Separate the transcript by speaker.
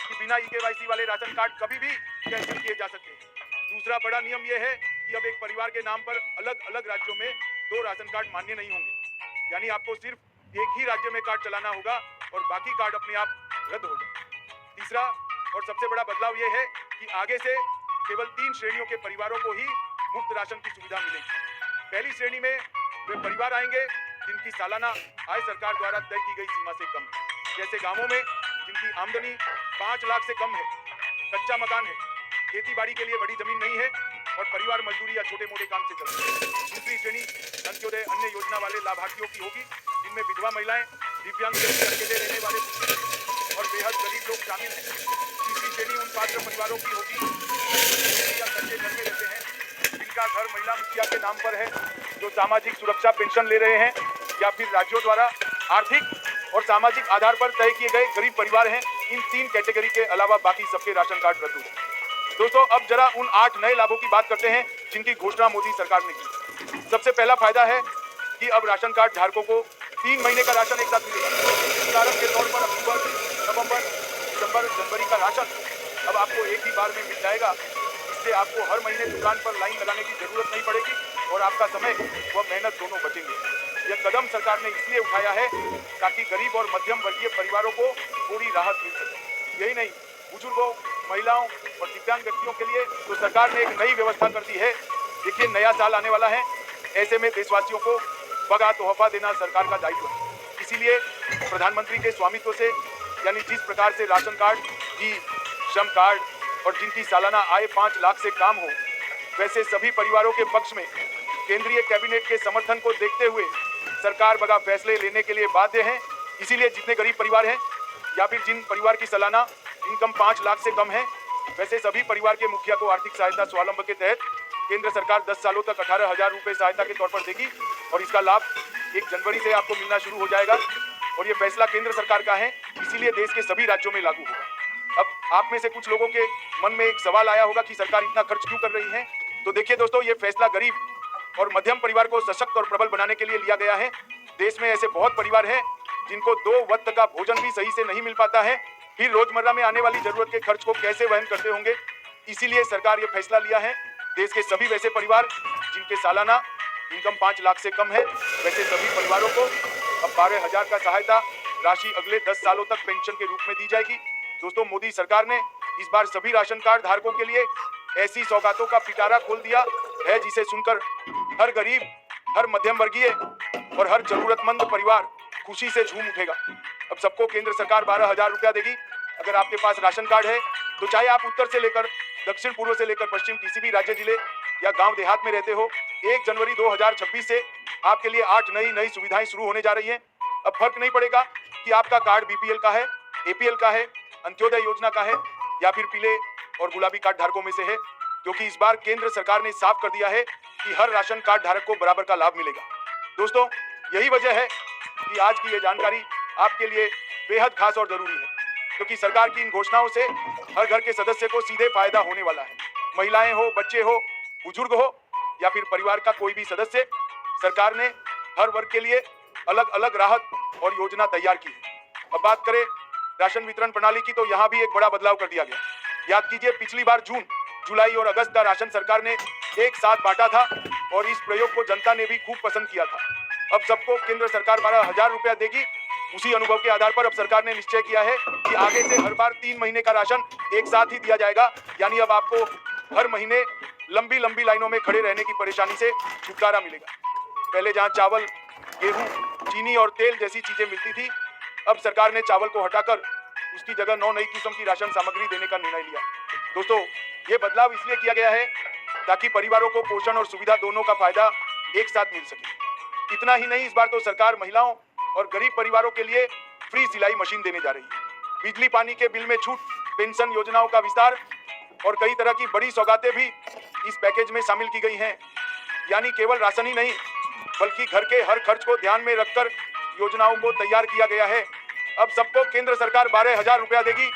Speaker 1: कि बिना ईकेवाईसी वाले राशन कार्ड कभी भी कैंसिल किए जा सकते हैं। दूसरा बड़ा नियम यह है कि अब एक परिवार के नाम पर अलग अलग राज्यों में 2 राशन कार्ड मान्य नहीं होंगे, यानी आपको सिर्फ एक ही राज्य में कार्ड चलाना होगा और बाकी कार्ड अपने आप रद्द हो जाए। तीसरा और सबसे बड़ा बदलाव यह है कि आगे से केवल 3 श्रेणियों के परिवारों को ही मुफ्त राशन की सुविधा मिलेगी। पहली श्रेणी में वे परिवार आएंगे जिनकी सालाना आय सरकार द्वारा तय की गई सीमा से कम है, जैसे गांवों में जिनकी आमदनी 5 लाख से कम है, कच्चा मकान है, खेती बाड़ी के लिए बड़ी जमीन नहीं है और परिवार मजदूरी या छोटे मोटे काम से चलते हैं। दूसरी श्रेणी अंत्योदय अन्य योजना वाले लाभार्थियों की होगी, जिनमें विधवा महिलाएं, दिव्यांग व्यक्ति, अकेले रहने वाले और बेहद गरीब लोग शामिल हैं। तीसरी श्रेणी उन पात्र परिवारों की होगी जो कच्चे घर में रहते हैं, जिनका घर महिला मुखिया के नाम पर है, जो सामाजिक सुरक्षा पेंशन ले रहे हैं या फिर राज्यों द्वारा आर्थिक और सामाजिक आधार पर तय किए गए गरीब परिवार हैं। इन 3 कैटेगरी के अलावा बाकी सबके राशन कार्ड रद्द हुए। दोस्तों, अब जरा उन 8 नए लाभों की बात करते हैं जिनकी घोषणा मोदी सरकार ने की। सबसे पहला फायदा है कि अब राशन कार्ड धारकों को 3 महीने का राशन एक साथ मिलेगा। उदाहरण के तौर पर अक्टूबर, नवंबर, दिसंबर, जनवरी का राशन अब आपको एक ही बार में मिल जाएगा। इससे आपको हर महीने दुकान पर लाइन लगाने की जरूरत नहीं पड़ेगी और आपका समय व मेहनत दोनों बचेंगे। यह कदम सरकार ने इसलिए उठाया है ताकि गरीब और मध्यम वर्गीय परिवारों को थोड़ी राहत मिल सके। यही नहीं, बुजुर्गों, महिलाओं और दिव्यांग व्यक्तियों के लिए तो सरकार ने एक नई व्यवस्था कर दी है। देखिए, नया साल आने वाला है, ऐसे में देशवासियों को बड़ा तोहफा देना सरकार का दायित्व है। इसीलिए प्रधानमंत्री के स्वामित्व से, यानी जिस प्रकार से राशन कार्ड, जी श्रम कार्ड और जिनकी सालाना आय 5 लाख से कम हो, वैसे सभी परिवारों के पक्ष में केंद्रीय कैबिनेट के समर्थन को देखते हुए सरकार बड़ा फैसले लेने के लिए बाध्य है। इसीलिए जितने गरीब परिवार हैं या फिर जिन परिवार की सालाना इनकम 5 लाख से कम है, वैसे सभी परिवार के मुखिया को आर्थिक सहायता स्वावलंबन के तहत केंद्र सरकार 10 सालों तक 18,000 रुपये सहायता के तौर पर देगी और इसका लाभ 1 जनवरी से आपको मिलना शुरू हो जाएगा। और ये फैसला केंद्र सरकार का है, इसीलिए देश के सभी राज्यों में लागू होगा। अब आप में से कुछ लोगों के मन में एक सवाल आया होगा कि सरकार इतना खर्च क्यों कर रही है। तो देखिए दोस्तों, ये फैसला गरीब और मध्यम परिवार को सशक्त और प्रबल बनाने के लिए लिया गया है। देश में ऐसे बहुत परिवार हैं जिनको 2 वक्त का भोजन भी सही से नहीं मिल पाता है, फिर रोजमर्रा में आने वाली जरूरत के खर्च को कैसे वहन करते होंगे। इसीलिए सरकार ये फैसला लिया है, देश के सभी वैसे परिवार जिनके सालाना इनकम 5 लाख से कम है, वैसे सभी परिवारों को अब 12,000 का सहायता राशि अगले 10 सालों तक पेंशन के रूप में दी जाएगी। दोस्तों, मोदी सरकार ने इस बार सभी राशन कार्ड धारकों के लिए ऐसी सौगातों का पिटारा खोल दिया है जिसे सुनकर हर गरीब, हर मध्यम वर्गीय और हर जरूरतमंद परिवार खुशी से झूम उठेगा। अब सबको केंद्र सरकार 12,000 रुपया देगी। अगर आपके पास राशन कार्ड है तो चाहे आप उत्तर से लेकर दक्षिण पूर्व से लेकर पश्चिम किसी भी राज्य, जिले या गांव देहात में रहते हो, 1 जनवरी 2026 से आपके लिए 8 नई सुविधाएं शुरू होने जा रही हैं। अब फर्क नहीं पड़ेगा कि आपका कार्ड बीपीएल का है, एपीएल का है, अंत्योदय योजना का है या फिर पीले और गुलाबी कार्ड धारकों में से है, क्योंकि इस बार केंद्र सरकार ने साफ कर दिया है कि हर राशन कार्ड धारक को बराबर का लाभ मिलेगा। दोस्तों, यही वजह है कि आज की ये जानकारी आपके लिए बेहद खास और जरूरी है, क्योंकि सरकार की इन घोषणाओं से हर घर के सदस्य को सीधे फायदा होने वाला है। महिलाएं हो, बच्चे हो, बुजुर्ग हो या फिर परिवार का कोई भी सदस्य, सरकार ने हर वर्ग के लिए अलग अलग राहत और योजना तैयार की है। अब बात करें राशन वितरण प्रणाली की, तो यहाँ भी एक बड़ा बदलाव कर दिया गया। याद कीजिए, पिछली बार जून, जुलाई और अगस्त का राशन सरकार ने एक साथ बांटा था और इस प्रयोग को जनता ने भी खूब पसंद किया था। अब सबको केंद्र सरकार 12,000 रुपया देगी। उसी अनुभव के आधार पर अब सरकार ने निश्चय किया है कि आगे से हर बार 3 महीने का राशन एक साथ ही दिया जाएगा, यानी अब आपको हर महीने लंबी लंबी लाइनों में खड़े रहने की परेशानी से छुटकारा मिलेगा। पहले जहां चावल, गेहूं, चीनी और तेल जैसी चीजें मिलती थी, अब सरकार ने चावल को हटाकर उसकी जगह 9 नई किस्म की राशन सामग्री देने का निर्णय लिया। दोस्तों, ये बदलाव इसलिए किया गया है ताकि परिवारों को पोषण और सुविधा दोनों का फायदा एक साथ मिल सके। इतना ही नहीं, इस बार तो सरकार महिलाओं और गरीब परिवारों के लिए फ्री सिलाई मशीन देने जा रही है। बिजली पानी के बिल में छूट, पेंशन योजनाओं का विस्तार और कई तरह की बड़ी सौगातें भी इस पैकेज में शामिल की गई हैं। यानी केवल राशन ही नहीं, बल्कि घर के हर खर्च को ध्यान में रखकर योजनाओं को तैयार किया गया है। अब सबको केंद्र सरकार 12,000 रुपया देगी